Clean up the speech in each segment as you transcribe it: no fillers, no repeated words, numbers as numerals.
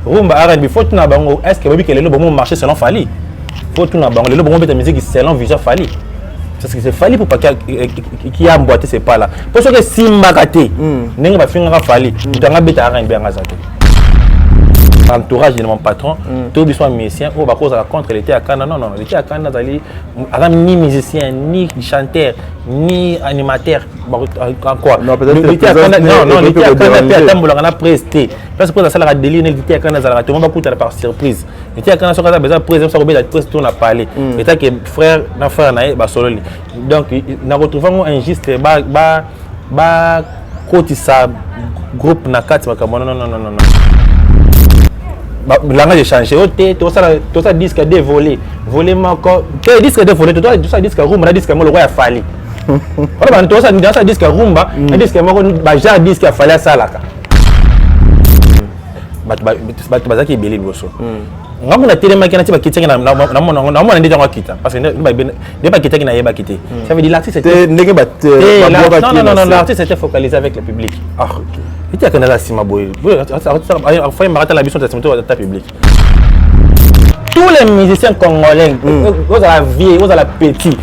rumba R&B faut tout na bango est-ce que babi que le bon marché selon Fally faut tout na bango le bon bête musique selon vision Fally parce que c'est Fally pour pas qui a emboîté c'est pas là parce que Simba Kate n'enga ba finga Fally tanga bête R&B ngazate entourage de mon patron tout soit musicien ou ba cause contre l'été à Canada non l'été à Canada dali ni musicien ni chanteur ni animateur quoi non peut-être l'été à Canada non l'été à Canada peut attendre on a presté parce que ça la délire l'été à Canada ça tout le monde va coûter par surprise l'été à Canada ça a besoin présence ça obéit à presté on a parlé l'état que frère na solo donc na retrouvons un juste ba kotisa groupe na kati makambo non langage échangé tout ça disque dévolé volé encore quel disque dévolé tout ça disque rumba disque mo le roi a Fally voilà tout ça disque rumba disque mo ba genre disque a Fally ça là bat bazaki belé boso ngamu na télé makina tiba kitenge na mona ndija kwa kita parce que ne pas kitenge na yeba kité ça veut dire l'artiste était non l'artiste était focalisé avec le public OK il était à Canada Sima Boy faut m'arrêter la mission de ta public tous les musiciens congolais aux à la vie aux à la petit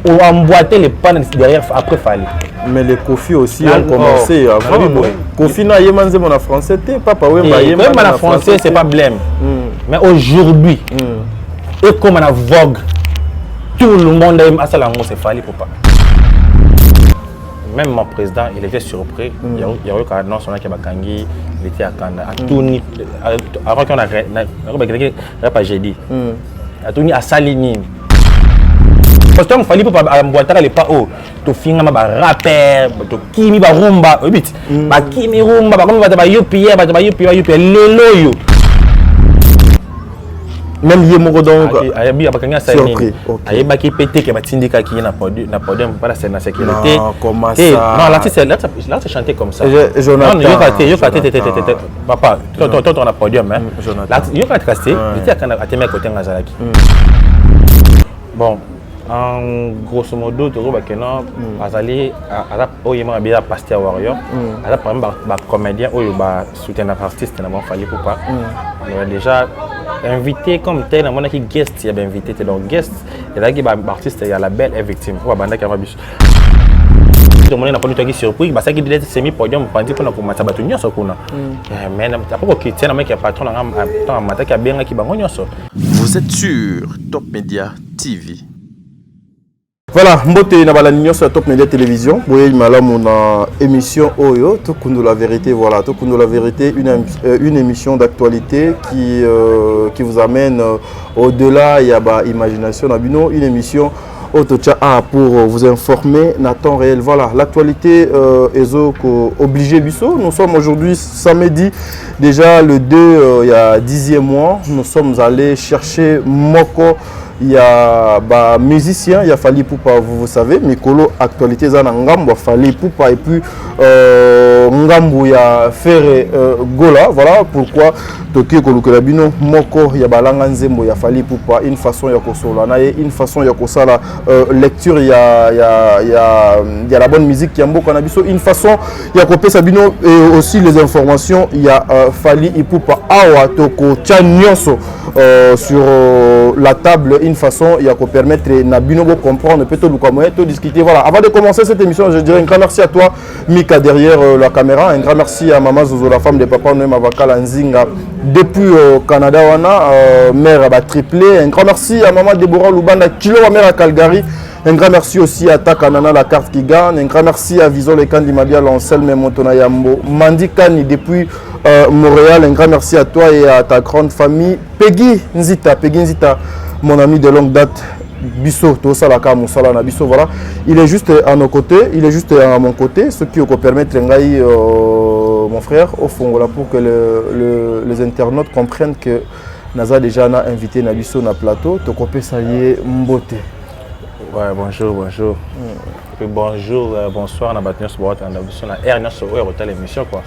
ont emboîté les pannes derrière après Fally mais les Kofi aussi ont commencé avant Kofi na yemanze mon français t'es papa Wemba yemanze mon français c'est pas blême mais aujourd'hui et comme on a vogue tout le monde aime à ça la c'est Fally pour pas même mon président il était surpris il y a eu quand non son qui bakangi il était à Canada à Tony avant qu'on a pas j'ai dit à Tony à Saligny parce que Fally pour pas boiter les pas haut to finga ba rapper to kimi ba rumba bit ba kimi rumba ba comme ba yupi lelo yo même yemoko donc abi abakanga Saligny ayeba ki pété que batindika ki na podium pas la scène na sécurité comment ça non là c'est chanter comme ça Jonathan yo papa toi on a podium hein là yo ka casté il était à Temé côté ngazalaki bon en grosso modo to ba kenan azali ala oyema bien pasteur warrior ala par exemple ba comédien oyo ba soutenir artiste na Fally pour pas on déjà invité comme tel on a qui guest il y a bien invité donc guest et là qui ba artiste il y a la belle et victime ou banda ka mabis tout le monde n'a pas eu de surprise parce qu'il était semi podium pour dire qu'on a commencé à battre nyonso kuna mais après que tiens mec qui patron na mata qui bien qui bango nyonso. Vous êtes sur Top Media TV. Voilà, mbote na bala nyonso Top Media Télévision. Boye malamu na émission Oyo, tout kundo la vérité, voilà, tout kundo la vérité, une émission d'actualité qui vous amène au-delà, il y a ba imagination na bino, une émission Otocha pour vous informer na temps réel. Voilà, l'actualité obligé Bisso. Nous sommes aujourd'hui samedi, déjà le 2, il y a 10e mois. Nous sommes allés chercher Moko. Il y a bah, musicien, il y a Fally Poupa, vous savez, Mikolo, actualité Zana Ngambo, Fally Poupa, et puis Ngambo, il y a Ferre Gola, voilà pourquoi Tokyo Kolukelabino, Moko, il y a Balanga Nzembo, il y a Fally Poupa, une façon, il y a Kosolana, une façon, il y a Kosala, lecture, il y a la bonne musique, il y a Mbo Kanabiso, une façon, il y a Kopé Sabino, et aussi les informations, il y a Fally Poupa, Awa, Toko, Tchanyoso, sur la table, une façon il y a qu'on permettre Nabino de comprendre peut-être de discuter. Voilà, avant de commencer cette émission, je dirais un grand merci à toi Mika derrière la caméra, un grand merci à Maman Zozo, la femme de papa Noé Mavakala Nzinga depuis Canada wana mère a triplé, un grand merci à Maman Deborah Lubanda Kilo mère à Calgary. Un grand merci aussi à Takanana, la carte qui gagne. Un grand merci à Vison le Kandi Mabia, l'Anselme Montona Yambo, Mandi Kani depuis Montréal. Un grand merci à toi et à ta grande famille. Peggy Nzita, mon ami de longue date. Bisso, Tosalaka, Moussala, Nabisso, voilà. Il est juste à nos côtés, il est juste à mon côté, ce qui peut permettre mon frère, au fond, voilà, pour que les internautes comprennent que Naza déjà a invité Nabisso na plateau. Tu peux saluer Mbote. Ouais, bonjour. Et bonjour, bonsoir, on a battu sur l'émission quoi.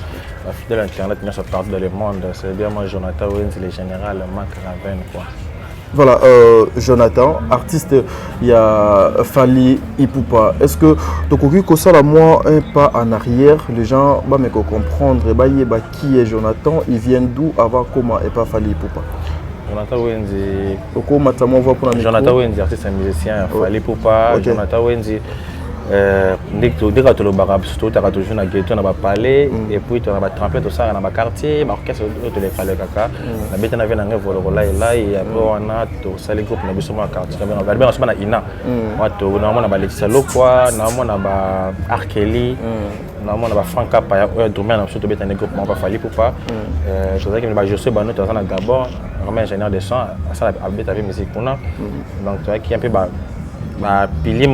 La fidèle internet, nous sommes partout dans le monde. C'est bien moi, Jonathan Wins, le général Marc Raven quoi. Voilà, Jonathan, artiste, il y a Fally Ipupa. Est-ce que tu ça moi un pas en arrière, les gens vont me comprendre qui est Jonathan, il vient d'où, avant comment et pas Fally Ipupa. Jonathan Wendy. Jonathan Wendy, artiste et musicien, Fally Ipupa. Jonathan Wendy. Dès que tu as toujours na ghetto na palais et puis tu as trempé tout ça dans quartier orchestre tu les palais kaka na beta na vena ngevolo là et après on a tout ça les groupes na biso ma quartier on va bien na ina wato na mona ba Letisa Lokwa na mona ba Arkeli na mona ba Franka pa ya dormir na biso to beta na groupe ma Fally Ipupa je voudrais que ba José Bano tu na Gabon vraiment ingénieur de son ça a beta musique pour nous donc tu vois qui un peu pilier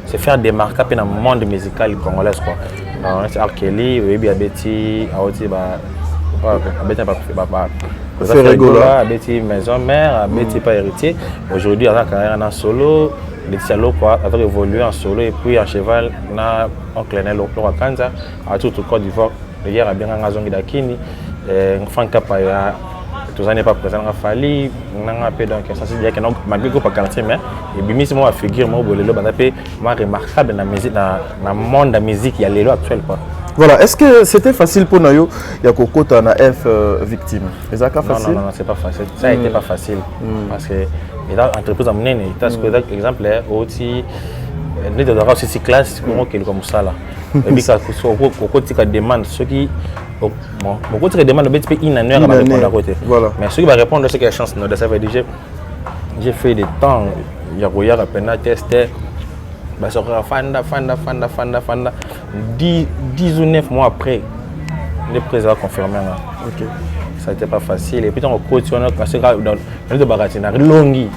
c'est faire démarquer dans le monde musical congolais quoi. C'est Arkeli, oui Abeti, Aoti Abeti maison mère, Abeti pas héritier. Aujourd'hui à la carrière en solo, Letisa Lokwa a évolué en solo et puis en cheval na oncle Nel Lorakanza à tout Côte d'Ivoire. Hier a bien ngazongi dakini Franka Paya tout ça n'est pas présent à Fally, donc ça c'est dire que non malgré que pas quartier mais et bimi c'est moi figure moi bolelo banapé moi remarquable dans musique dans monde de musique il y a l'élo actuel quoi. Voilà, est-ce que c'était facile pour Nayo ya kokota na F victime? Est-ce que facile? Non, c'est pas facile. Ça a été pas facile parce que il a entreprise amené il t'a ce exemple là aussi ne doit aussi si classe comme ça là. Et puis ça côté demande ceux qui bon côté demande peut être une année à répondre à côté. Voilà. Mais ceux qui va répondre c'est quelle chance non ça veut dire j'ai fait des temps il y a Roya à peine tester bah ça fanda 10 ou 9 mois après le président confirmé là. OK. Ça n'était pas facile et puis on continue parce que dans le baratina longi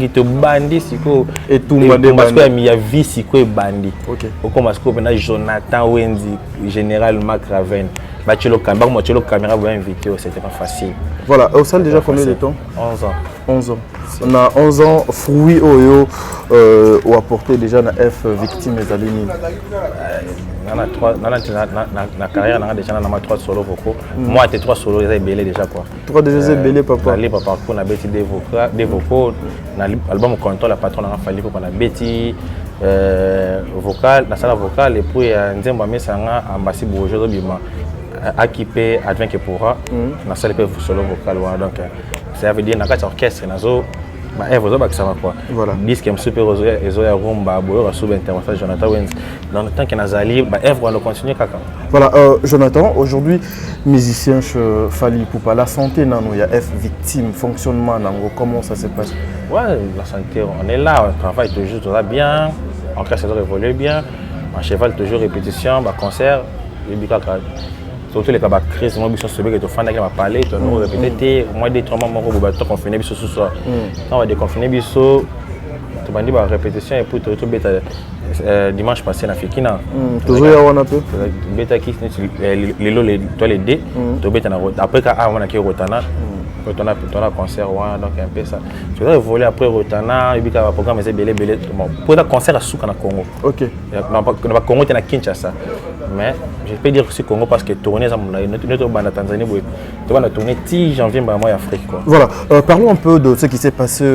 te bandi siko et tout parce que il y a vie siko et bandi. OK. Au commence que maintenant Jonathan Wendy général Mac Raven bah tu le caméra vous invité c'était pas facile. Voilà, au salle déjà combien de temps? 11 ans. 11 ans. On a 11 ans fruits ou apporté déjà na F victime des alignes. Na carrière on a déjà na 3 solo vocaux. Moi t'es 3 solo déjà belé déjà quoi. 3 déjà belé papa. Ali papa pour na beti des vocaux na album contrôle la patron na Fally pour na beti vocal na sala vocal et puis nzemba mesanga ambassi bojo bima équipé advient que pourra na salle pe solo vocal donc ça veut dire na quatre orchestre nazo ba evo ba ça va quoi voilà disque un super ezo ya rumba boyo sous intervention Jonathan Wendy dans le temps que nazali ba evo on continue kaka. Voilà Jonathan aujourd'hui musicien Fally Ipupa la santé nano ya F victime fonctionnement nango comment ça se passe? Ouais la santé on est là on travaille toujours tout va bien en cas ça doit évoluer bien en cheval toujours répétition ba concert et bikaka surtout les cas de crise, moi je suis que tu fais dans parler, tu nous répéter, moi des 3 mois on va confiner biso ce soir. On va déconfiner biso, tu vas dire répétition et puis tu dimanche passé na Fikina. Toujours y avoir un peu. Beta qui les toi les dés, tu beta na après quand on a qui rotana. Quand on a concert donc un peu ça. Tu dois voler après rotana et puis quand programme c'est belé pour un concert à Souka na Congo. OK. Na Congo tu na Kinshasa. Mais je peux dire aussi Congo parce que tourner ça notre bande à Tanzanie tu vas tourner 10 janvier moi Afrique quoi. Voilà, parlons un peu de ce qui s'est passé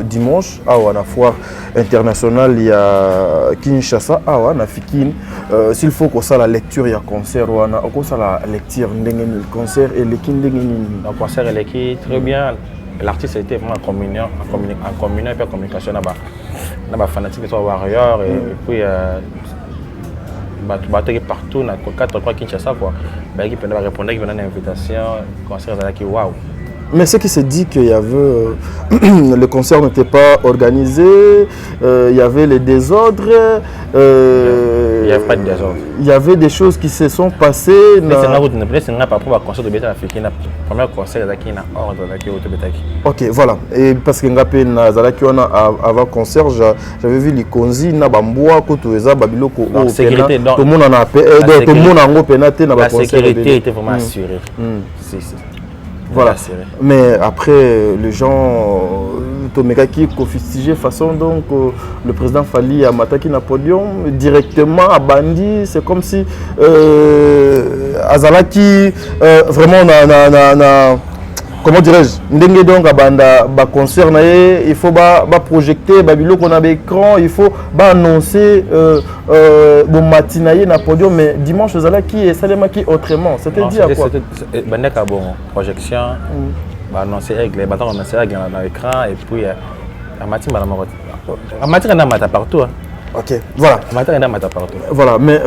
dimanche à la foire internationale il y a Kinshasa à na Fikine s'il faut que ça la lecture il y a concert ou on ça la lecture ndengeni concert et le kindengeni le concert et le très bien l'artiste était vraiment en communion et puis communication là-bas fanatique de Warrior et puis partout na 4-3 Kinshasa quoi qui peut répondre qui venait à l'invitation concert qui waouh. Mais ce qui se dit qu'il y avait le concert n'était pas organisé, il y avait les désordres. Il n'y avait pas de désordre. Il y avait des choses qui se sont passées. C'est pas pour concert de Beta africain. Premier concert qui na ordre qui au Betaki. OK, voilà. Et parce que ngapé na zalaki on avant concert j'avais vu les konzi na bamboa ko toeza babiloko au sécurité tout le monde en a tout le monde en penaté na ba concert. La sécurité était vraiment assurée. Si. Voilà. Mais après, les gens, Tomeka qui fustigé façon donc le président Fally a attaqué le podium directement à Bandi. C'est comme si Azalaki vraiment comment dirais-je, ndenge donc abanda ba concert na ye, il faut ba projeter ba biloko na ba écran, il faut ba annoncer bon matin na podium, mais dimanche ozala qui et salema qui autrement, c'était dit à quoi? C'était bandeka bon projection, ba annoncer règle, ba annoncer règle dans l'écran et puis à matin na mata partout. Ok, voilà. Voilà, mais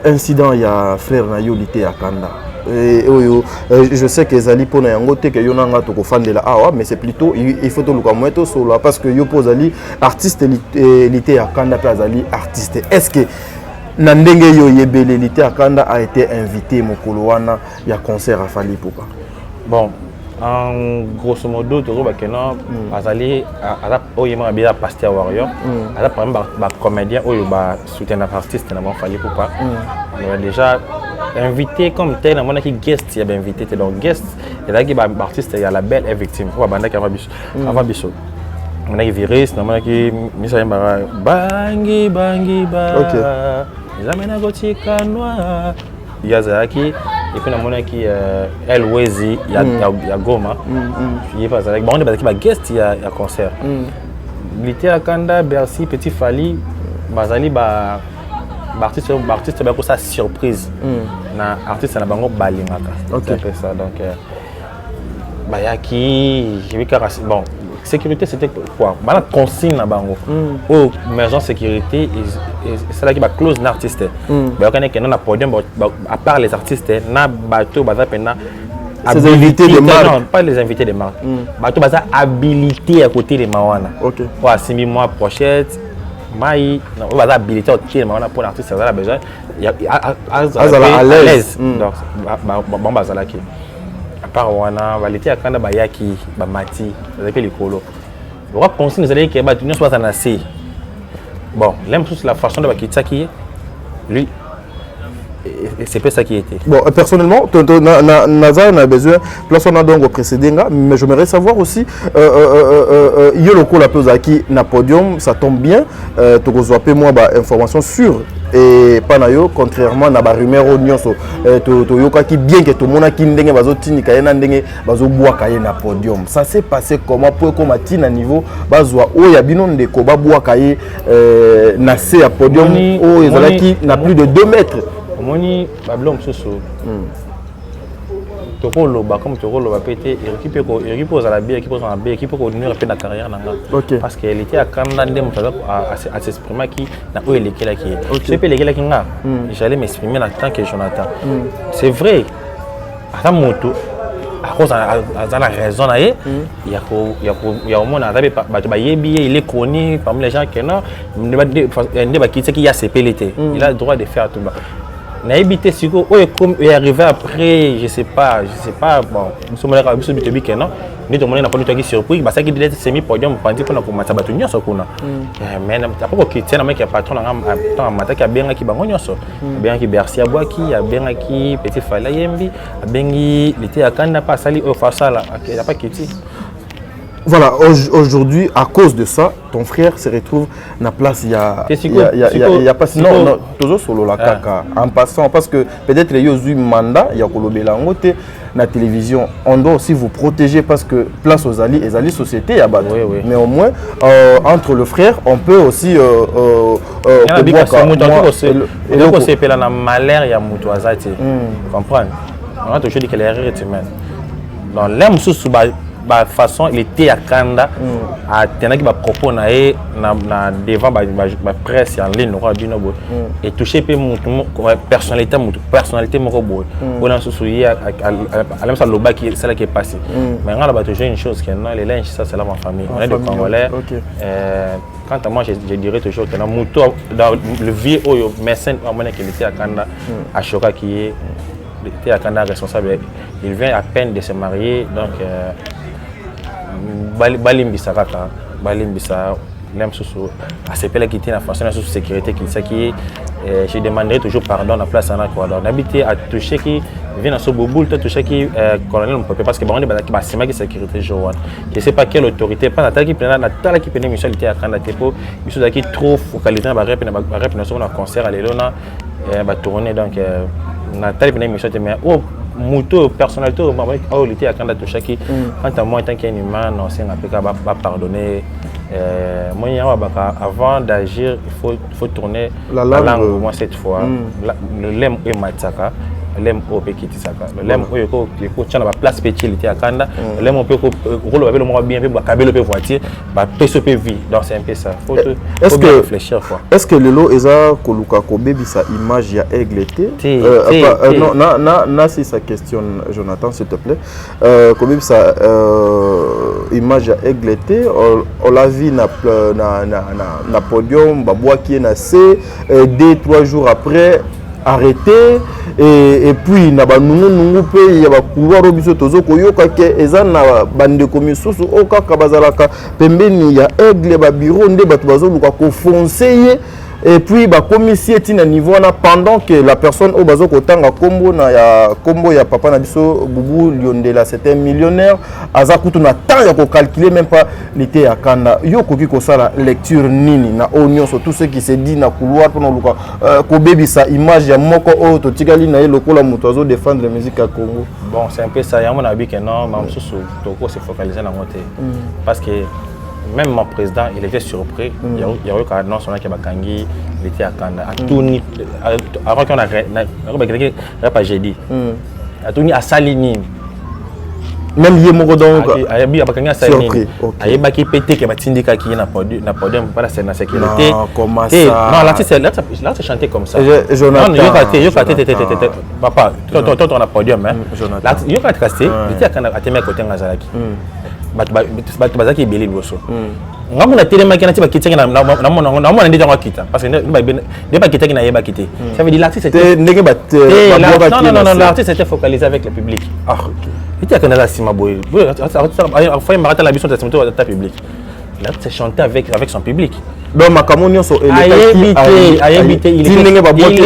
incident, il y a frère Nayolité à Kanda. Je sais que Zali pour Nayangote que Yonanga to fan de la awa, mais c'est plutôt il faut tout le commenter solo parce que Yopo Zali artiste Lité à Kanda pas Zali artiste. Est-ce que Nandenge yo yebele Lité à Kanda a été invité mokolo wana ya concert à Fali Poupa? Bon, en grosso modo toujours bakena azali azap oyema bien pasteur warrior azap par exemple ba comédien oyo ba soutien artiste na Fali Poupa déjà invité comme tel on a qui guest il y a invité donc guest et là qui ba artiste il y a la belle est victime ou banda ka avant biso on a virus on a qui misa ba bangi ba zamena gotika noa yazaki et puis on a qui El Wezi il y a Goma il est pas avec bon on est qui ba guest il y a concert Lité à Kanda Bercy Petit Fali bazali ba artiste ba ko sa surprise na artiste na bango balingaka c'est ça donc bayaki bon sécurité c'était quoi bana consigne na bango oh maison sécurité et c'est là qui ba close na artiste ba kana que na podium à part les artistes na bateau baza pena ces invités de marque non pas les invités de marque bateau baza habilité à côté de mawana OK pour 6 mois pochette mai on va habilité au pied mawana pour l'artiste ça a besoin à l'aise donc bon bazala qui à part wana valité akanda bayaki ba mati avec les colo on va penser nous allez que ba union soit na C bon l'aime toute la façon de bakitsaki lui c'est pas ça qui était bon personnellement Nazar a besoin place on a donc au précédent mais j'aimerais savoir aussi yoloko la pozaki na podium ça tombe bien to kozwape moi ba information sûre et panayo contrairement na ba rumeur nyonso to yokaki bien que to mona ki ndenge bazotini kayena ndenge bazobwaka ye na podium ça s'est passé comment pour comme atina niveau bazwa o ya bino ndeko babwaka ye na C à podium o ezalaki na plus de 2 mètres moni bablom soso tokolo ba comme tokolo ba pété équipe aux la bien équipe aux bien équipe ko nuire pe na carrière nanga parce qu'elle était à Kanda ndem à s'exprimer qui na o elekela qui je peux lekela qui nga j'allais m'exprimer en tant que Jonathan c'est vrai à moto à cause à la raison là il y a au moins ba yebi il est connu parmi les gens qui non ne ba qui a CPLT il a le droit de faire tout bas. Naïbité Siko, comme il est arrivé après, je sais pas, bon, nous sommes là, nous sommes là, non, nous sommes là, nous sommes surpris, parce qu'il est semi-podium, pour dire qu'on a commencé à battre nous, ça qu'on a. Mais après qu'il tient un mec qui a patron dans matin qui a bien qui bangonio ça, bien qui Bercy à Boaki, a bien qui Petit Fala Yembi, a bien qui l'été à Kanda pas sali au face là, il n'y a pas quitté. Voilà, aujourd'hui, à cause de ça, ton frère se retrouve dans la place. Il y a pas non, toujours solo la caca. En passant, parce que peut-être il y a eu mandat, il y a Kolobelangote, la télévision. On doit aussi vous protéger parce que place aux alliés, les alliés sociétés, mais au moins, entre le frère, on peut aussi. On a toujours dit que l'erreur est humaine. Dans l'aime sous ba façon il était à Kanda à tenir qui ba propos na devant ba presse en ligne no bino bo et toucher pe personnalité moko boy on a souci à même ça loba qui c'est là qui est passé mais on a ba toujours une chose que non les linges ça c'est là ma famille on est des Congolais quant à moi je dirais toujours que dans le vieux oyo médecin à mon qui était à Kanda à Choka qui est était à Kanda responsable il vient à peine de se marier donc balimbisa kaka balimbisa même sous à ces pelles qui tient la façon de sécurité qui ça qui je demanderai toujours pardon à la place en quoi donc d'habiter à toucher qui vient à ce boboul toucher qui colonel on peut parce que bon on est qui basima qui sécurité jour je sais pas quelle autorité pas la qui prend la tala qui prend mission était à Kanda tepo biso qui trop focalisé ba rep na concert à l'elona ba tourner donc na tala prend mission mais oh moto personnalité au il était à Kanda Toshaki quand moi en tant qu'un humain non c'est un peu va pardonner moi avant d'agir il faut tourner la langue au moins cette fois le lem et matsaka lem au pe kitisaka lem o yoko tchana ba place petit il était à Kanda lem on peut rôle avec le moi bien ba kabelo pe voiture ba peso pe vie donc c'est un peu ça faut bien réfléchir quoi est-ce que lelo eza koluka ko baby sa image ya aigle été non na c'est sa question Jonathan s'il te plaît ko baby sa image ya aigle été on l'a vu na podium ba bois qui na C 2-3 jours après arrêté et puis na ba nungu pe ya ba couloir obiso tozo koyoka ke eza na bande komisusu o kaka bazalaka pembeni ya aigle ba bureau nde bato bazoluka ko foncer et puis ba commissaire tina niveau na pendant que la personne au bazo kotanga kombo ya papa na biso Boubou Liondela c'était un millionnaire aza kutu na temps ya ko calculer même pas l'été ya Kanda yo koki ko sala lecture nini na oignon sur tout ce qui se dit na couloir pour luka ko baby sa image ya moko o to tikali na lokola muto azo défendre la musique à Congo. Bon c'est un peu ça ya mon avis que non mam susu to ko se focaliser na moté parce que même mon président, il était surpris. Il y a eu un annonce qui Bakangi, il était à Kanda. À Touni, avant qu'on a pas j'ai dit. À Touni, à Salini. Même il y a mon donc. Il y a Bakangi à Salini. Il y a Baki pété qui a syndicat qui n'a pas podium pour la scène sécurité. Non, comment ça? Non, là c'est chanté comme ça. Jonathan. Non, papa, toi on a podium. Là, il y a casté. Il était à Kanda à Témé côté Ngazalaki. Bazaki belé bosso ngamu na télé makina ti bakitaki na mona ndé jango kita parce que ne ba kitaki na yeba kité ça veut dire l'artiste c'était ndenge ba non l'artiste était focalisé avec le public il était kana la sima boy faut marata la biso de ta public l'artiste chantait avec son public donc makamoni nyonso ayebité il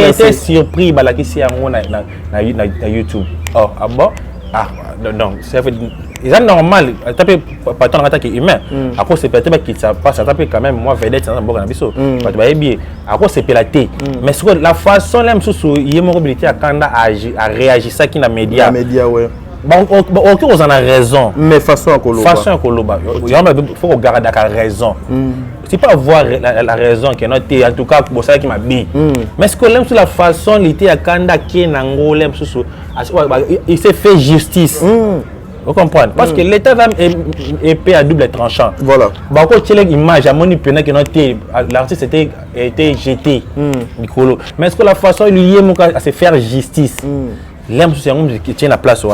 était surpris balakisi yango na YouTube oh ah bon ah donc ça veut dire c'est normal taper patron en attaque humain à cause c'est peut-être qui ça passe taper quand même moi vedette dans boka na biso pas ba bien à cause c'est pelaté mais sur la façon là msusu yemo mobilité à Kanda à réagir ça qui na média ouais bon OK on en a raison mais façon à koloba il faut regarder la raison c'est pas avoir la raison qui est en tout cas pour ça qui m'a bien mais ce que l'aime sur la façon l'été à Kanda qui na ngolem msusu il s'est fait justice. Vous comprenez? Parce que l'État va épée à double tranchant. Voilà. Bah, quand tu as l'image, à mon épée, l'artiste était jeté. Mais est-ce que la façon il y a à se faire justice? L'aime c'est un homme qui tient la place.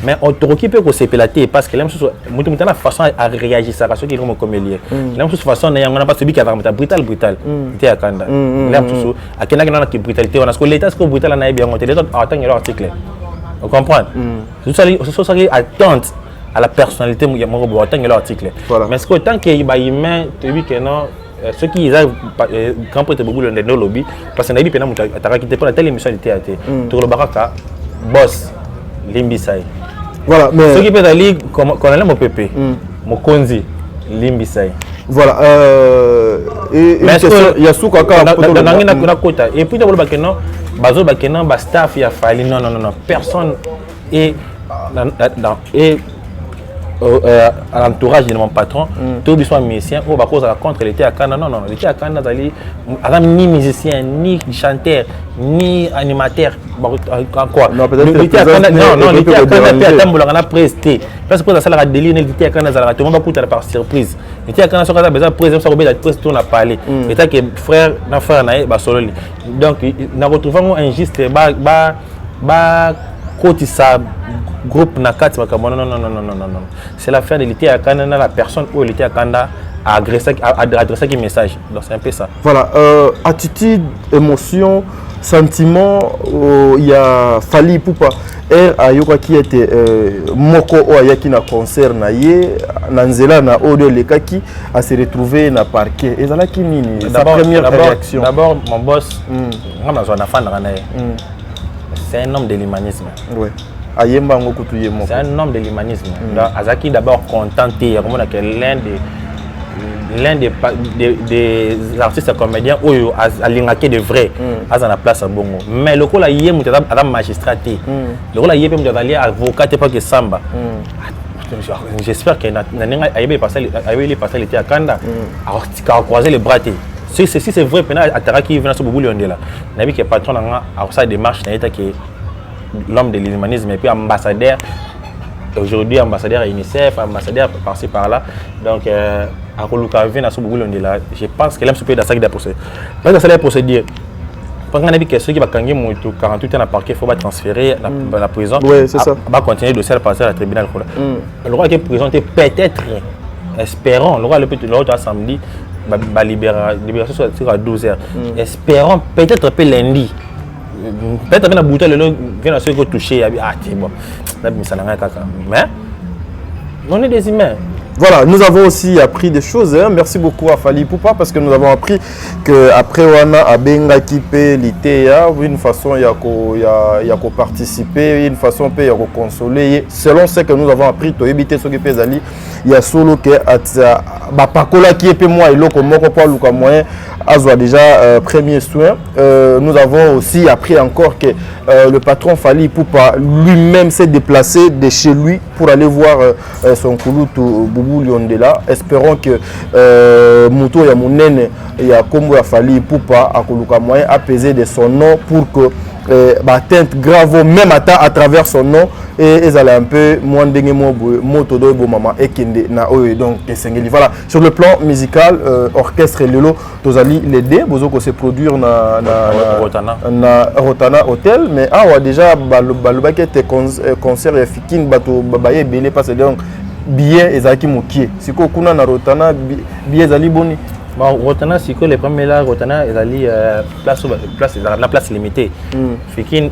Mais on te occupe que c'est pélaté parce que l'aime c'est la façon à réagir à ce qui est comme lié. L'aime c'est façon on n'a pas celui qui a vraiment brutal. C'était à Kanda. L'aime c'est à quel moment qui brutalité on a ce que l'État ce que brutal on a bien on te attend leur article. Vous comprenez? C'est ça qui attente à la personnalité de mon article. Mais ce que tant qu'il y a humain, tu dis que non, ceux qui ont quand peut-être beaucoup de lobby, parce que tu as quitté pour la telle émission de théâtre, tu le baraka, boss, Limbisai. Voilà, mais. Ceux qui peuvent aller, colonel mon pépé, mon konzi, Limbisai. Voilà, et il y a Soukaka. Et puis, non. Bazo bakena ba staff ya fali non personne et à l'entourage de mon patron tout bi soit musicien ou ba cause contre l'été à Kanda non l'été à Kanda dali ni musicien ni chanteur ni animateur quoi l'été à Kanda non l'été à Kanda pe atambola na presté parce que ça la délire l'été à Kanda za tout le monde va par surprise l'été à Kanda so ka besoin président so be la presse tourne à parler état que frère na ba solo donc na retrouver un injuste ba côté ça groupe nakati makambo non c'est l'affaire de l'été à Kanda la personne où l'été à Kanda a adressé qui message donc c'est un peu ça voilà attitude émotion sentiment il y a Fally Ipupa ayoka qui était moko o ayaki na concert na ye na nzela na audio lekaki a se retrouver na parquet ezalaki nini sa première réaction d'abord mon boss ngam na fan na c'est un homme de l'humanisme ouais c'est un homme de l'humanisme. Azaki d'abord contenté, comme on a l'un l'un des artistes comédiens où a l'ingake de vrai à la place à Bongo. Mais le coup là hier il a un magistrat. Le coup là hier il a un avocat pas que Samba. J'espère qu'il a passé l'été à Kanda. A croisé les bras. Si c'est vrai, Atara qui vient sur Boubou Liondela. Il a vu que le patron a fait des démarches, l'homme de l'humanisme et puis ambassadeur. Aujourd'hui, ambassadeur à UNICEF, ambassadeur par-ci par-là. Donc, à Koluka vient sur Boubou Liondela. Je pense qu'il aime se payer dans la procédure. Dans la procédure, quand on a dit que ceux qui vont gagner 48 ans à parquet, il faut transférer dans la prison. Oui, c'est ça. On va continuer le dossier à passer à la tribunal. Le roi qui est présenté peut-être, espérons, le roi le samedi. La libération soit à 12h. Espérons peut-être peu lundi. Peut-être que la bouteille vient à ceux qui toucher. Ah, c'est bon. Mais on est des humains. Voilà, nous avons aussi appris des choses. Hein. Merci beaucoup à Fally Ipupa parce que nous avons appris qu'après Wana a Benga Kipé, l'ITEA, une façon il y a participer, une façon il y a consoler. Selon ce que nous avons appris, to éviter ce qui peut aller, il y a solo que Bapakola qui est moi et l'autre moko pas Luka moyen a déjà premier soin. Nous avons aussi appris encore que le patron Fally Ipupa lui-même s'est déplacé de chez lui pour aller voir son Kouloutou Boubou Liondela. Espérons que Mouto ya Mounene ya Kombo ya Fally Ipupa à Koluka moyen apaiser de son nom pour que atteinte grave même à travers son nom et ils allaient un peu moins dingue moto do bo mama et kende na oyo donc esengeli. Voilà, sur le plan musical orchestre lelo tozali les deux bozoko se produire na Rotana Hotel mais awa déjà baloba que te concert ya Fikine bato baye belé parce que donc billet ezaki mokie siko kuna na Rotana billet ezali boni. Bon, Rotana, c'est que les premiers là, Rotana, ils allaient la place limitée. Fikine,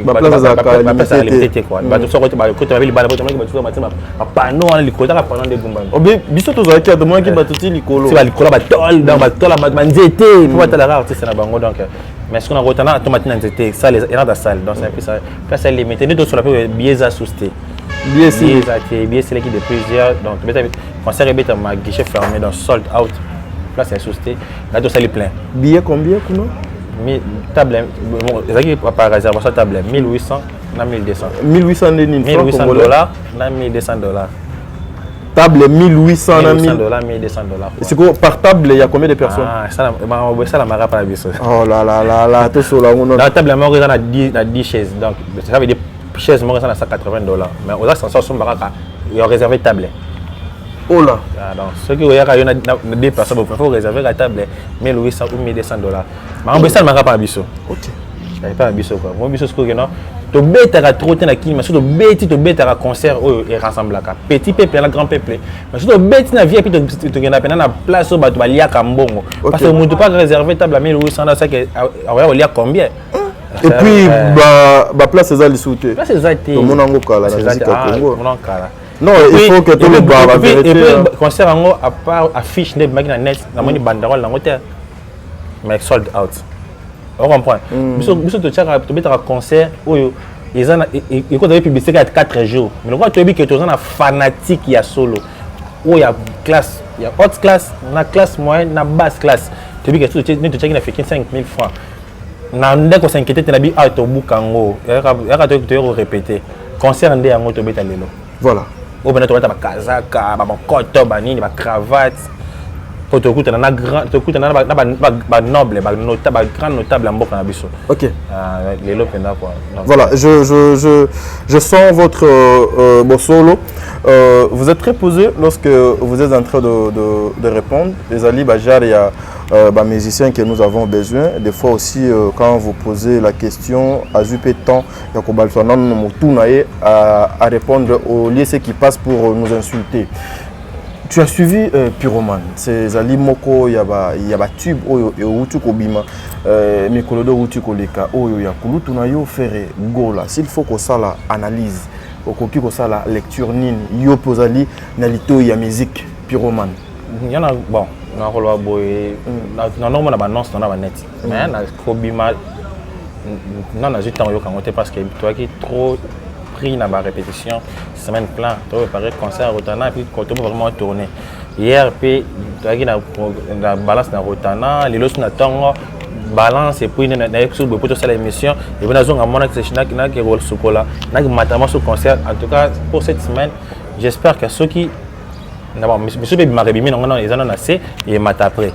la place limitée quoi. Bateau sur côté, côté avec les balles, côté avec les bateaux, panneau, les côtés là pendant des bombes. Oh bien, biso tous avec à demain qui batouti l'icolo. C'est l'icolo batol, dans batol, manzete, pour battre la rare artiste na bango donc. Mais ce qu'on a Rotana, automatique manzete, ça les est dans la salle, donc c'est un peu ça. Place limitée, nous tous sur la peu billets à sousté. Billets c'est l'équipe de plusieurs donc concert est un guichet fermé donc sold out place est sousté là tout ça est plein billets combien kuno table ezaki par réservation table 1800 na 1200 1800 $1800 na 1200 table 1800 na 1200 c'est quoi par table il y a combien de personnes ça la mara pas biso oh là tout sur là la table là on a 10 chaises donc ça veut dire chaise moi ça à $180 mais aux ascenseurs sont baraka il y a réservé table oh là donc ceux qui voyagent il y a des personnes il faut réserver la table 1800 ou $1200 mais on ça mara pas biso OK il pas biso quoi moi biso ce que non to bêta trop na qui mais surtout bêti to bêta concert et rassemble ka petit peuple na grand peuple mais surtout bêti na vie puis to gena pena na place au bato balia kambongo parce que on ne peut pas réserver table 1800 ça que on lia combien. Et puis place c'est ça les sous là c'est ça tout monde en kala la musique Congo non il faut que tout le monde va vérifier et puis concert en à part affiche de magna net na moni banderole na hôtel mais sold out on comprend biso to tchaka to betaka concert oyo ezana et quand avez publicité 4 jours mais le roi tu dis que tu es un fanatique il y a solo ou il y a classe il y a haute classe na classe moyenne na basse classe tu dis que tu tchaki na fait 5000 francs na ndeko s'inquiéter te na bi a to bukango ya ka to répéter concert ndé yango to beta lelo voilà o bena to beta ba kazaka ba koto ba nini ba cravate pour te écouter na grand te écouter na ba noble ba notable ba grand notable mboka na biso. OK lelo penda quoi voilà je sens votre solo vous êtes très posé lorsque vous êtes en train de répondre les ali bajar il y a musiciens que nous avons besoin des fois aussi quand vous posez la question à zuper temps ya ko balsona mutu nae à répondre au lieu ce qui passe pour nous insulter. Tu as suivi Pyroman, c'est Ali Moko, il y a tube oyo utu kobima mikolodo utu koleka oyo ya kulutu na yo faire gola s'il faut que ça la analyse okoki ko ça la lecture nini yo pozali na lito ya musique Pyroman. Il y en a bon na kolwa boy na normalement na ba annonce na ba net mais na kobima na juste temps yo kangote parce que toi qui trop pris dans la répétition, semaine plein, tu vas préparer concert Rotana et puis quand tu vas vraiment tourner. hier puis na balance na rotana les lois na tongo balance et puis na sur pour tout ça l'émission et bien azonga mona que c'est na que rôle sokola na matama sur concert en tout cas pour cette semaine j'espère que ceux qui d'abord monsieur be marabimi non non ils en ont assez et mata après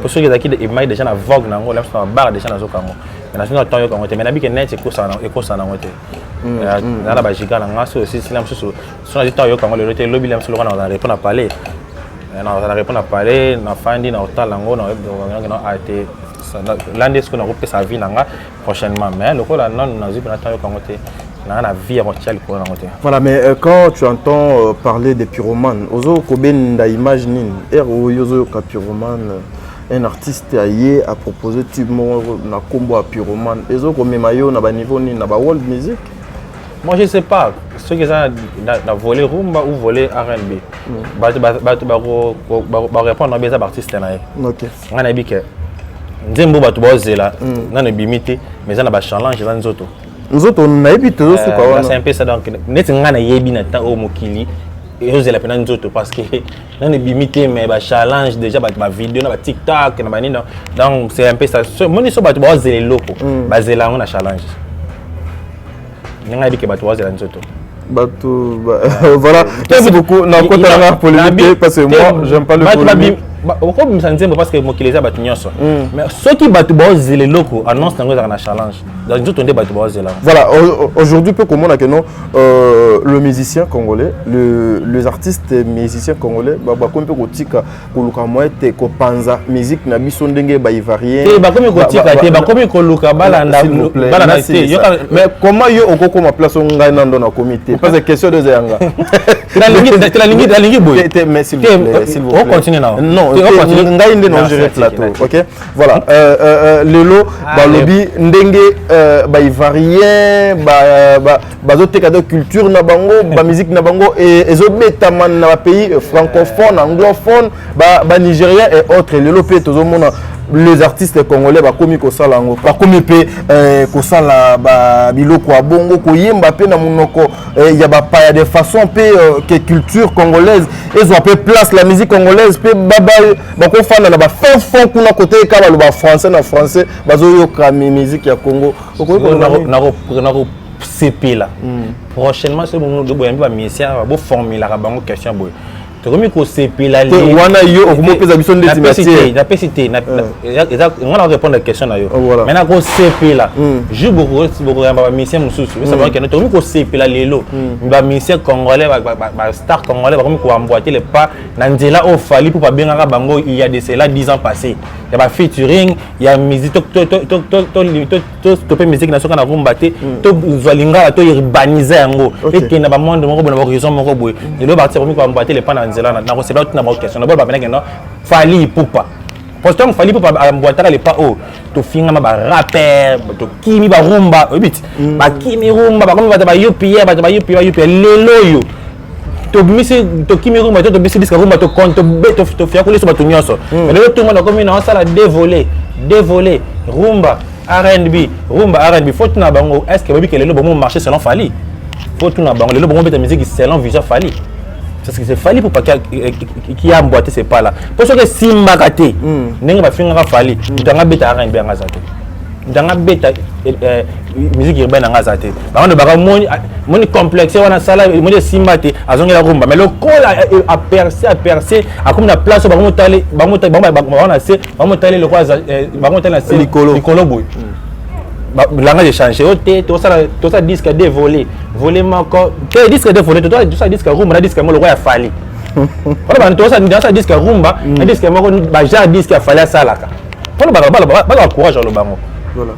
pour ceux qui et mai déjà na vogue na ngolo na bar déjà na zokango na sino temps yo kango te mais na bi que net et ça na ngote na ba jiga na ngaso aussi silam so na temps yo kango le lobby lam sur na répondre à parler na répondre à parler na fandi na hotel lango na a été l'année ce qu'on a repris sa vie nanga prochainement mais le coup là non na zipo na temps yo kango te na vie entière pour na ngote. Voilà, mais quand tu entends parler des pyromanes ozo koben da image nini yozo ka pyromane un artiste a proposé tube na combo à pyromane ezo ko memayo na ba niveau ni na ba world music. Moi je sais pas ceux qui ont volé rumba ou volé R&B ba répondre na beza artiste na OK ngana bike nzembo batu bozela na bimité mais na ba challenge za nzoto nzoto na ebito zo suka wana c'est un peu ça donc net ngana yebi na ta o mokili et osela pena nzoto parce que na bimité mais ba challenge déjà ba vidéo na ba TikTok na ba nini donc c'est un peu ça moni so batu bozela loko bazela ngona challenge ninga bike batu bozela nzoto batu voilà merci beaucoup na kota na polémique parce que moi j'aime pas le polémique pourquoi me sentir parce que mokili za batu nyonso mais ceux qui batu bozela loko annonce nango za na challenge donc nzoto nde batu bozela voilà aujourd'hui peut comment que non le musicien congolais les artistes musiciens congolais ba ko mpe ko tika ko luka moete ko panza musique na biso ndenge ba ivarien ba ko ko tika te ba ko ko luka balanda te mais comment yo okoko ma place ngai nando na comité parce que question de zanga la ligne boy mais s'il vous plaît on continue là non ngai ndé non gérer plateau OK voilà lelo ba lobby ndenge ba ivarien ba zoteka de culture na bango ba musique na bango et ezobeta man na pays francophone anglophone ba nigérien et autres lelo pe tozomona les artistes congolais ba komi ko sala ngo ba komi pe ko sala ba biloko a bongo ko yemba pe na munoko ya ba pa de façon pe que culture congolaise ils ont peu place la musique congolaise pe ba ko fana na ba fond kuna côté ka ba ba français na français bazo yo ka musique ya Congo na CP là prochainement c'est mon de boyambi ba missia ba formuler ba bango question boy to komi ko CP là li wana yo okomo pesa biso ndeti matière na PCT na on va répondre à la question na yo maintenant ko CP là je beaucoup ba missia mususu ça va que to komi ko CP là lelo ba missia congolais ba star congolais ba komi ko emboîter les pas na nzela o fali pour pas bien bango il y a de cela 10 ans passés il y a featuring il y a musique to musique na soka na rumba te to zwalinga to urbaniser yango et que na ba monde moko bona ba raison moko boy et le parti komi ko emboîter les pas na nzela na ko c'est pas tout na ba question na ba bana que non fali poupa parce que fali poupa emboîter les pas oh to finga ba rapper to kimi ba rumba bit ba kimi rumba ba komi ba UPA ba UPA lelo yo to misi to kimi rumba to bisi disque rumba to compte to fia ko leso ba to nyonso mais le tout monde comme na sala dévoler rumba R&B faut tout na bango est-ce que babi que le bon marché selon Fali faut tout na bango le bon bête musique selon vision Fali parce que c'est Fali pour pas qui a emboîté c'est pas là pour ce que Simba Kate ndenge ba finga Fali ndanga bête R&B nga zato ndanga bête musique urbaine nga zato ba on ba moni complexe wana sala moni Simba te azongela rumba mais le col a percé a comme la place ba motali ba se ba motali le quoi ba motali na se likolo boy langage échangé to ça disque dévolé volé mako te disque dévolé to ça disque rumba na disque mo le quoi ya Fali voilà ba to ça disque rumba na disque moko ba ja disque ya Fali salaka pour ba courage le bango voilà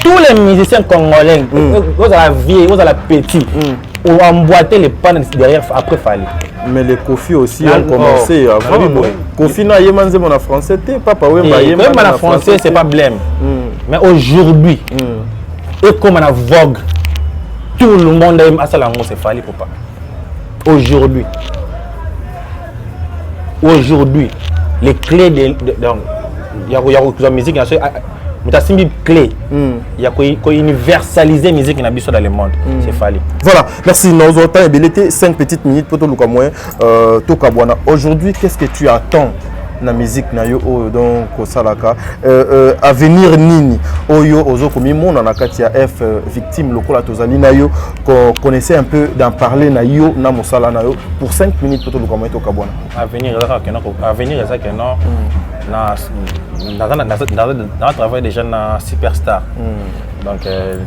tous les musiciens congolais aux à la vieille aux à la petite ont emboîté les pannes derrière après Fali mais les Kofi aussi ont commencé avant Kofi na yemanze mon français te papa wemba yemanze mon français c'est pas blême mais aujourd'hui et comme on a vogue tout le monde aime asalango c'est Fali papa aujourd'hui les clés de donc il y a musique simbi clé il y a quoi universaliser musique na biso dans le monde c'est Fally. Voilà, merci. Nous avons été 5 petites minutes pour tout le moyen Tokabwana. Aujourd'hui, qu'est-ce que tu attends na musique na yo donc salaka avenir nini oyo ozo komi mona na kati ya F victime lokola tozali na yo connaissez un peu d'en parler na yo na mosala na yo pour 5 minutes pour tout le moyen Tokabwana. Avenir ça que non dans travail déjà na superstar. Donc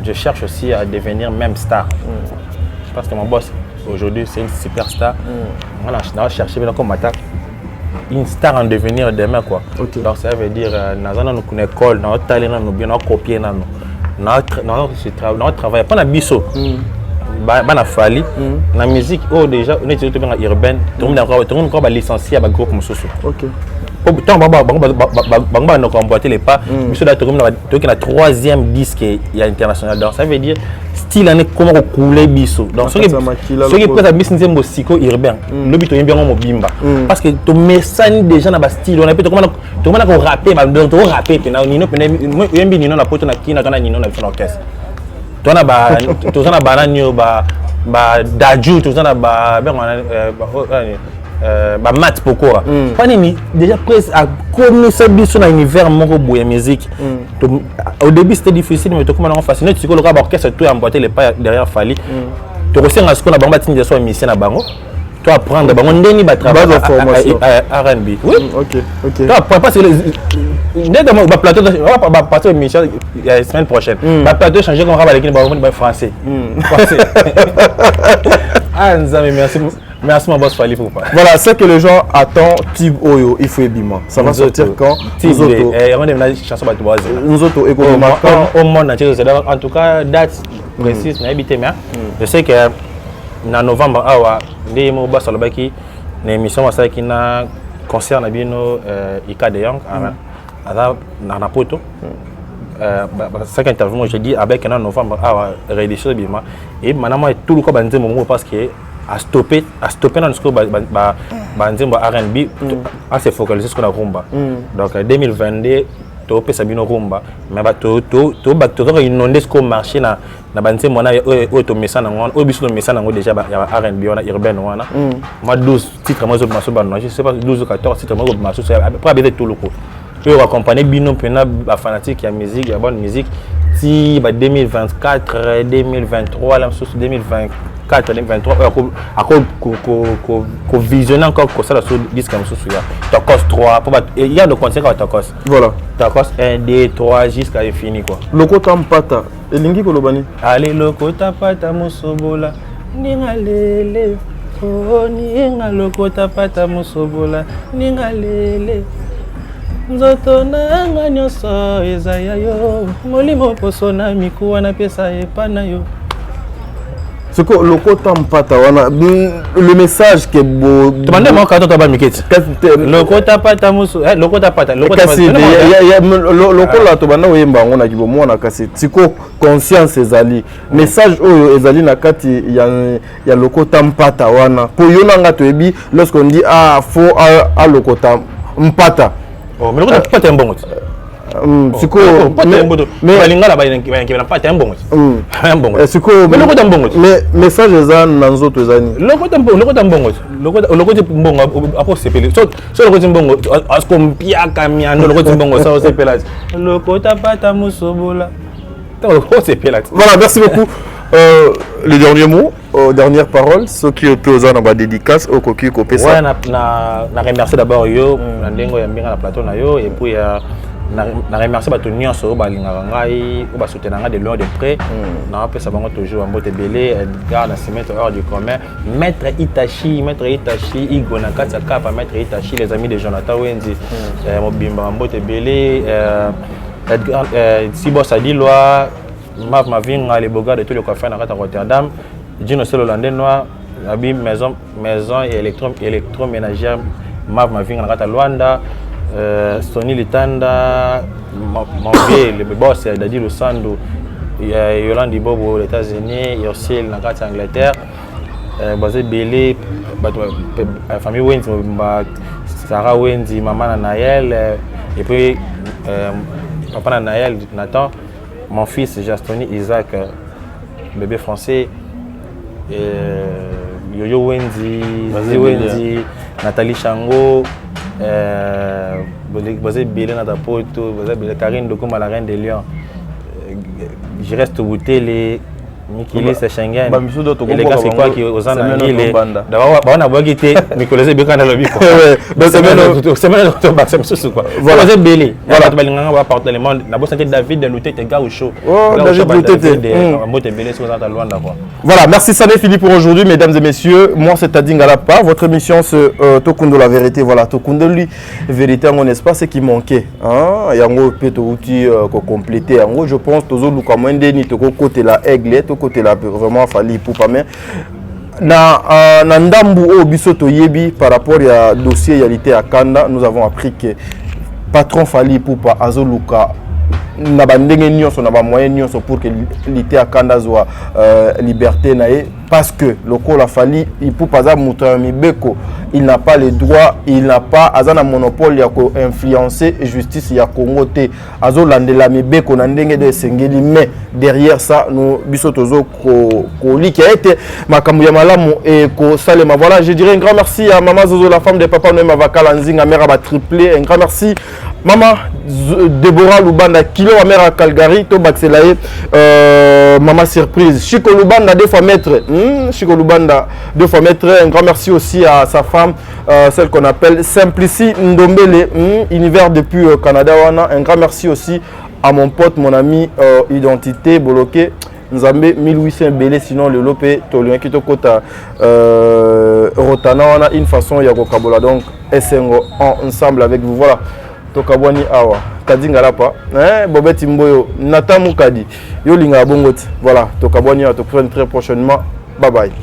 je cherche aussi à devenir même star. Parce que mon boss aujourd'hui c'est une superstar. On a cherché comme attaque une star en devenir demain quoi. Okay. Donc ça veut dire nazana nous connaît école, notre talent nous bien copier notre travail pas na biso. Bana Fally na musique déjà on est bien urbaine, tout le monde encore licencié à groupe mususu. OK. Tant banga no comporter les pas, biso da tokomi na 3e disque ya international. Donc ça veut dire style en comment couler biso. Donc ce qui peut être business musico urbain, le but est bien mobimba parce que to message déjà na ba style on a peut comment on rapper donc on rapper na nino yembi nino na poto na kina kana nino na son orchestre. To na ba bananyo ba daju to na ba Mat Pokora. Panini déjà presque à commencer biso na univers moko boya musique. Au début c'était difficile mais to comment on fasciné tu coloka orchestre tout emboîter les pas derrière Fally. To resenga ce qu'on a banga tinja so mission na bango. To apprendre bango ndeni ba travail R&B. Oui. OK. To apprendre parce que dès que ba plateau va partir mission la semaine prochaine. Ba plateau changer comme raba l'équipe ba français. Français. Ah Nzambe merci mon boss Fally pas. Voilà, c'est que les gens attendent Tib Oyo, il faut Ebima. Ça va sortir quand Nous autres. Et on a chanson ba toise. Nous autres économiquement au monde entier. En tout cas, date précise na habité mais je sais que en novembre awa ndé mo boss alobaki na émission ça qui na concert na bino Ika de Young na poto. Ça interview je dis avec en novembre awa réédition bima et maintenant tout le ko banze mo parce que à stopper dans le scope banzembo R&B à se focaliser sur la rumba. Donc 2022 to pesa bino rumba mais ba to inonder ce qu'on marché na banzembo na to messana ngona o biso messana ngo déjà ya R&B on a urbaine wana moi 12 titres moi autres maso je sais pas 12 ou 14 titres moi maso pas bien tout le coup et on accompagner bino pena ba fanatique ya musique ya bonne musique si ba 2024 2023 là sur 2024 2023 ko visionner encore que ça sur disque comme ça Tokos 3 pour il y a le concert à Tokos. Voilà. Tokos 1 2 3 jusqu'à fini quoi. Lokota mpata elingi ko lobani. Allez lokota pata musobola ningalele oh ninga lokota pata musobola ningalele nzoto nanga nyoso ezaya yo molimo posona mikuwa na pesa epana yo. Ce que le côté mpata wana le message que beau demandez moi quand on va miketi le côté pata muso le côté pata le côté le côté to bana oyemba ngona kibo mona kasi tiko conscience ezali message oyo ezali na kati ya le côté mpata wana po yona nga to ebi lorsqu'on dit faut à le côté mpata oh mais le côté pata mbongo siko mais balingala ba na pata mbongo mbongo siko mais le côté mbongo mais message za na nzoto ezani le côté mbongo le côté mbongo apo sepeli so le côté mbongo asko mpia kamiano le côté mbongo ça sepela le côté pata musobola to sepela. Voilà, merci beaucoup. Le dernier mot, dernière parole, ceux qui ont osé dans la dédicace au cocu copé ça. Ouais, na remercier d'abord yo ndengo ya mbinga na plateau na yo et puis na remercier bato nyonso balingaka ngai o basoutenir nga de loin de près na pesa bango toujours mbote belé Edgar na Simetre hors du commun maître Itachi Igo na kati kapa maître Itachi les amis de Jonathan Wenzi mobimba mbote belé Edgar Sibo Sadilwa Mav Mavinga les bogards de tous les coiffeurs na kati Rotterdam Dino Selo Landais Noir abi maison et électroménagère Mav Mavinga na kati Luanda Sony Litanda, mon vieux, le boss Dadi Lusando, Yolande Bobo aux États-Unis, Yorsil dans la Angleterre, basé Belé, la famille Wendy, Sarah Wendy, maman Nayel, et puis papa Naël, Nathan, mon fils Jastoni, Isaac, bébé français, Yoyo Wendy, Wendy, Nathalie Chango, Bozé Bélé Natapoto, Karine Dokuma, la reine des lions. Je reste au Bouté, Mikili c'est Schengen. Et les gars c'est quoi qui aux années les d'abord on a beau quitter mais que les bécans dans le bico. C'est même notre bac c'est quoi. Voilà c'est belé. Voilà tu vas on va porter le monde. Na bo sentir David de Louté te gars au show. David Louté. Moté belé sur dans loin d'accord. Voilà, merci ça n'est fini pour aujourd'hui mesdames et messieurs. Moi c'est Tadingala pas votre émission c'est Tokundo la vérité voilà Tokundo lui vérité en espace c'est qui manquait hein yango peto outil ko compléter en gros je pense tozo luka mwende ni to côté la aigle côté là vraiment fallu pour pas mais na ndambu au bisoto yebi par rapport à dossier réalité à Kanda nous avons appris que patron Fally Ipupa azoluka na bandenge nyonso na ba moyen nyonso pour que l'ité à Kanda soit liberté nae parce que le col a Fally Ipupa za muta mibeko il n'a pas le droit il n'a pas azana monopole ya ko influencer justice ya Congo te azolandela mibeko na ndenge de sengeli mais derrière ça nous bisotozo ko li qui a été makambu ya malamu et ko salema voilà je dirais un grand merci à maman Zozo la femme de papa Noema Vakala Nzinga mère ba triplé un grand merci maman Deborah Lubanda kilo wa mère à Calgary to baxelaye maman surprise Chico Lubanda 2 fois maître Chico Lubanda 2 fois maître un grand merci aussi à sa femme celle qu'on appelle Simplici Ndombele univers depuis Canada wana un grand merci aussi à mon pote mon ami identité bloqué Nzambe 1800 belé sinon le lopé tolien qui to kota rotana wana une façon ya kokabola donc esengo ensemble avec vous voilà tokabwani awa kadingala pa Bobeti Mboyo Natamu Kadi yo linga bongoti voilà tokabwani à te prendre très prochainement bye bye.